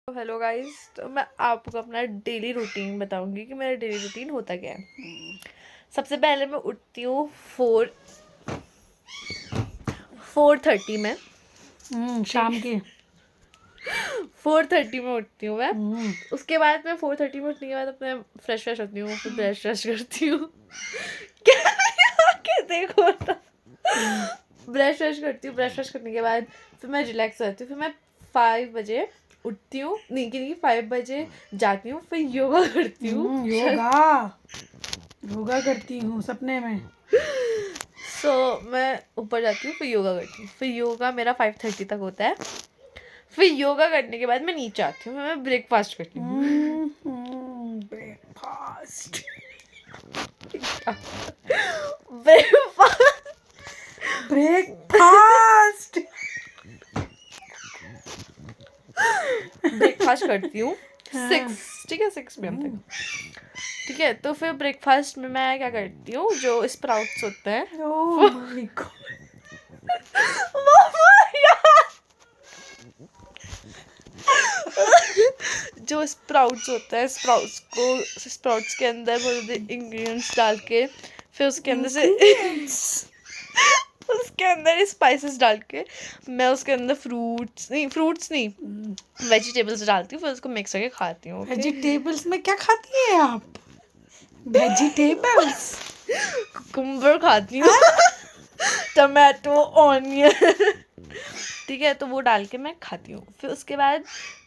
Hello guys. तो मैं आपको अपना डेली रूटीन बताऊंगी कि मेरा डेली रूटीन होता क्या है। सबसे पहले मैं उठती हूँ 4:30 में। शाम के 4:30 में उठती हूँ मैं। हम्म, उसके बाद मैं 4:30 में उठने के बाद अपने फ्रेश होती हूँ, फिर ब्रश करती हूँ। क्या देखो तो ब्रश करती हूँ। ब्रश करने के बाद फिर मैं रिलैक्स हो जाती हूँ। फिर मैं 5 बजे उठती हूँ, नहीं 5 बजे जाती हूँ, फिर योगा करती हूँ। योगा करती हूँ सपने में। मैं ऊपर जाती हूँ, फिर योगा करती हूँ। फिर योगा मेरा 5:30 तक होता है। फिर योगा करने के बाद मैं नीचे आती हूँ, फिर मैं ब्रेकफास्ट करती हूँ। ब्रेकफास्ट ब्रेकफास्ट ब्रेकफास्ट ब्रेकफास्ट करती हूँ हाँ 6, ठीक है, 6 PM तक। ठीक है, तो फिर ब्रेकफास्ट में मैं क्या करती हूँ, जो स्प्राउट्स होते हैं ओह माय गॉड जो स्प्राउट्स होते हैं, स्प्राउट्स के अंदर बहुत ज़्यादा इंग्रेडिएंट्स डाल के, फिर उसके अंदर से इंग्रेडिएंट्स उसके अंदर स्पाइसेस डाल के मैं उसके अंदर फ्रूट्स नहीं वेजिटेबल्स डालती हूँ, फिर उसको मिक्स करके खाती हूँ। ओके, वेजिटेबल्स में क्या खाती है आप? वेजिटेबल्स कुकुम्बर खाती हूँ, टमाटो, ऑनियन। ठीक है, तो वो डाल के मैं खाती हूँ। फिर उसके बाद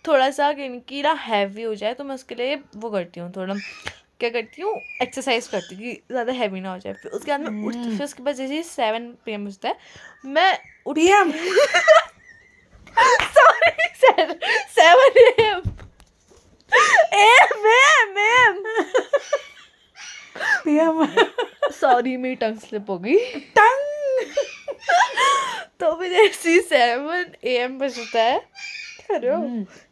थोड़ा सा कि ना हैवी हो जाए, तो मैं उसके लिए वो करती हूँ, थोड़ा क्या करती हूँ, एक्सरसाइज करती हूँ कि ज़्यादा हैवी ना हो जाए। फिर उसके बाद मैं उठती, फिर उसके बाद जैसे 7 PM होता है, मैं उठ PM sorry 7 AM M PM sorry, मेरी टंग स्लिप हो गई। टंग तो फिर जैसे 7 AM बजता है, क्या कर रहे हो,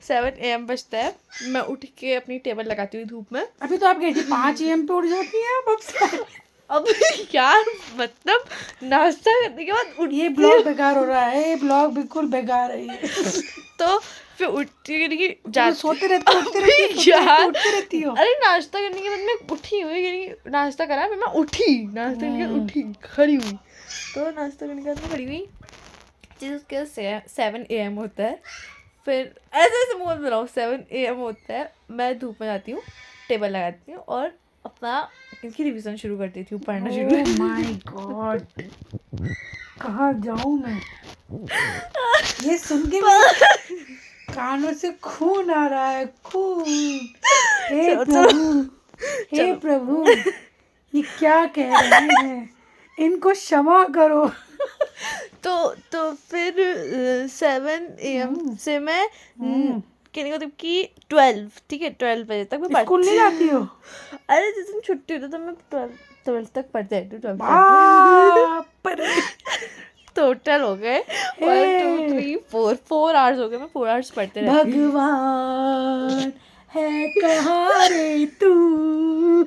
7 AM बजता है, मैं उठ के अपनी टेबल लगाती हुई धूप में। अभी तो आप गई थी 5 AM पे उठ जाती हैं आप अब से। अब यार मतलब नाश्ता करने के बाद ये उठती ब्लॉग हूँ। बेकार हो रहा है, ये ब्लॉग बिल्कुल बेकार है ये। तो फिर उठती कि तो जाती सोते रहती अभी यार, उठते रहती हो। अरे नाश्ता करने के बाद मैं उठी हुई, यानी नाश्ता करा, फिर मैं उठी, नाश्ता करने के बाद उठी, खड़ी हुई। तो नाश्ता करने के बाद मैं खड़ी हुई, चीज़ उसके बाद 7 AM होता है। फिर ऐसे ऐसे मुँह बनाओ, 7 AM होता है, मैं धूप में जाती हूँ, टेबल लगाती हूँ और अपना इनकी रिवीजन शुरू कर देती हूँ, पढ़ना शुरू। ओह माय गॉड, कहाँ जाऊँ मैं? ये सुन के मेरे कानों से खून आ रहा है, खून। हे चलो चलो प्रभु, हे चलो। प्रभु, ये क्या कह रहे हैं? इनको क्षमा करो। तो फिर 7 AM से मैं कहने का मतलब कि 12, ठीक है, 12 बजे तक मैं स्कूल नहीं जाती हो? अरे जिस दिन छुट्टी होती है तो मैं 12 तक पढ़ते रहती हूँ, 12 तक। बाप रे, टोटल हो गए 1 2 हे 3 4 आवर्स हो गए, मैं 4 आवर्स पढ़ते रहती हूँ। भगवान है कहाँ रे तू?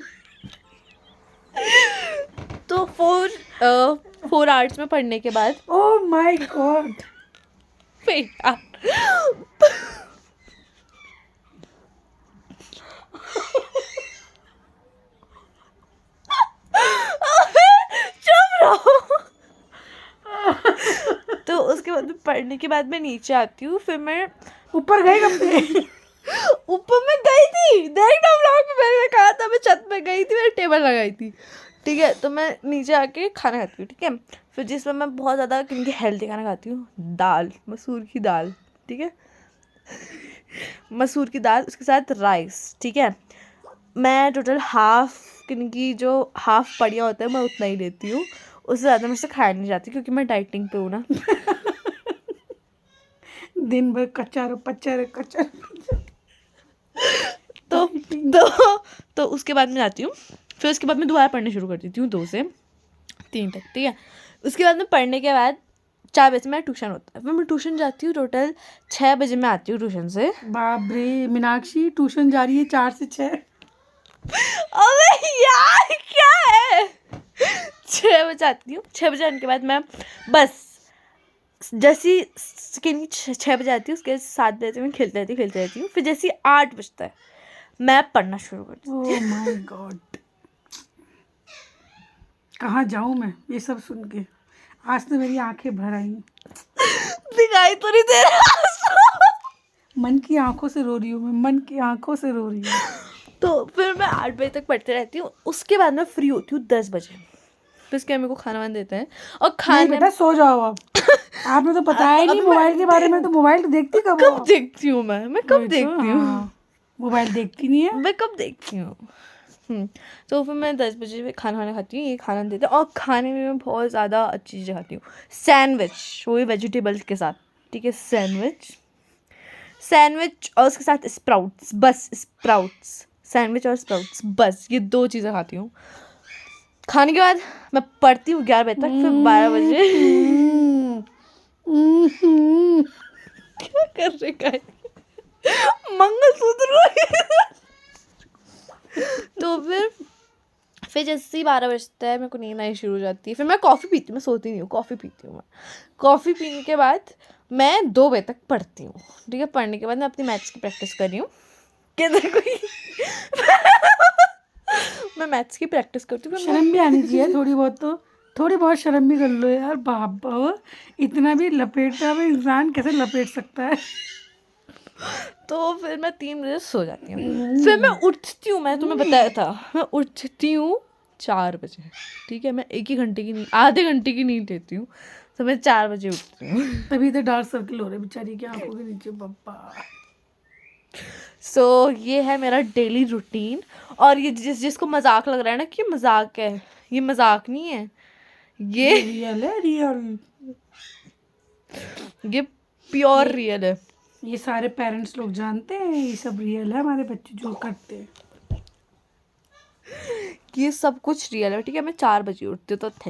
तो 4 आवर्स में पढ़ने के बाद ओह माय गॉड, फिर यार चुप रहो। तो उसके बाद में पढ़ने के बाद मैं नीचे आती हूँ, फिर मैं ऊपर गए कब से? ऊपर में गई थी, देखना व्लॉग में मैंने कहा था, मैं छत पे गई थी, मैंने टेबल लगाई थी। ठीक है, तो मैं नीचे आके खाना खाती हूँ, ठीक है। फिर जिसमें मैं बहुत ज़्यादा क्योंकि हेल्दी खाना खाती हूँ, दाल, मसूर की दाल, ठीक है, मसूर की दाल, उसके साथ राइस, ठीक है। मैं टोटल हाफ, क्योंकि जो हाफ बढ़िया होता है मैं उतना ही लेती हूँ, उससे ज़्यादा मुझसे खाया नहीं जाती, क्योंकि मैं डाइटिंग पे हूँ ना। दिन भर कचर पचर कचर। तो तो तो उसके बाद मैं जाती हूँ, फिर उसके बाद मैं दोबारा पढ़ने शुरू कर देती हूँ 2 से 3 तक, ठीक है। उसके बाद में पढ़ने के बाद 4 बजे मेरा ट्यूशन होता है, फिर मैं ट्यूशन जाती हूँ, टोटल 6 बजे मैं आती हूँ ट्यूशन से। बाप रे, मीनाक्षी ट्यूशन जा रही है 4 से 6। अबे यार क्या है, 6 बजे आती हूँ, 6 बजे आने के बाद मैं बस जैसी स्किन 6 बजे आती है, उसके 7 बजे तक मैं खेलती रहती हूँ। फिर जैसे 8 बजता है मैं पढ़ना शुरू कर देती हूँ। ओह माय गॉड, कहाँ जाऊँ मैं ये सब सुन के। आज तो मेरी आंखें भर आई, दिखाई तो नहीं दे रहा। मन की आंखों से रो रही हूँ मैं, मन की आंखों से रो रही हूँ। तो फिर मैं 8 बजे तक पढ़ते रहती हूँ। उसके बाद मैं फ्री होती हूँ 10 बजे। फिर उसके बाद मेरे को खाना वाना देते हैं और नहीं खाने बेटा सो जाओ अब, आपने तो बताया ही नहीं अभी मोबाइल के बारे में। तो मोबाइल देखती कब हो कब आप? देखती हूँ मैं कब वही तो, देखती हूँ हाँ, मोबाइल देखती नहीं है। मैं कब देखती हूँ। तो फिर मैं 10 बजे पे खाना वाना खाती हूँ, ये खाना देते हैं। और खाने में मैं बहुत ज़्यादा अच्छी चीज़ें खाती हूँ। सैंडविच, वो भी वेजिटेबल्स के साथ, ठीक है। सैंडविच और उसके साथ स्प्राउट्स, बस स्प्राउट्स, सैंडविच और स्प्राउट्स, बस ये 2 चीज़ें खाती हूँ। खाने के बाद मैं पढ़ती हूँ 11 बजे तक, फिर 12 बजे क्या कर रहे गाइस, मंगलसूत्र तो फिर जैसे ही 12 बजता है मेरे को नींद आई शुरू हो जाती है। फिर मैं कॉफ़ी पीती हूँ, मैं सोती नहीं हूँ, कॉफ़ी पीती हूँ मैं। कॉफ़ी पीने के बाद मैं 2 बजे तक पढ़ती हूँ, ठीक है। पढ़ने के बाद मैं अपनी मैथ्स की प्रैक्टिस कर रही हूँ। किधर कोई मैं मैथ्स की प्रैक्टिस करती हूँ। शर्म भी आनी चाहिए थोड़ी बहुत, तो थोड़ी बहुत शर्म भी कर लो यार। बाबा, इतना भी लपेटता हुआ इंसान कैसे लपेट सकता है? तो फिर मैं 3 बजे सो जाती हूँ। फिर मैं उठती हूँ, मैं तुम्हें बताया था, मैं उठती हूँ 4 बजे, ठीक है। मैं 1 ही घंटे की नींद, आधे घंटे की नींद लेती हूँ, तो मैं 4 बजे उठती हूँ। तभी तो डार्क सर्कल हो रहे बेचारी की आंखों के नीचे। पापा, सो ये है मेरा डेली रूटीन। और ये जिसको मजाक लग रहा है ना कि मजाक है, ये मजाक नहीं है, ये रियल है, रियल। ये प्योर ये- रियल है। ये सारे पेरेंट्स लोग जानते हैं ये सब रियल है, हमारे बच्चे जो करते हैं। ये सब कुछ रियल है, ठीक है। मैं 4 बजे उठती हूँ, तो थैंक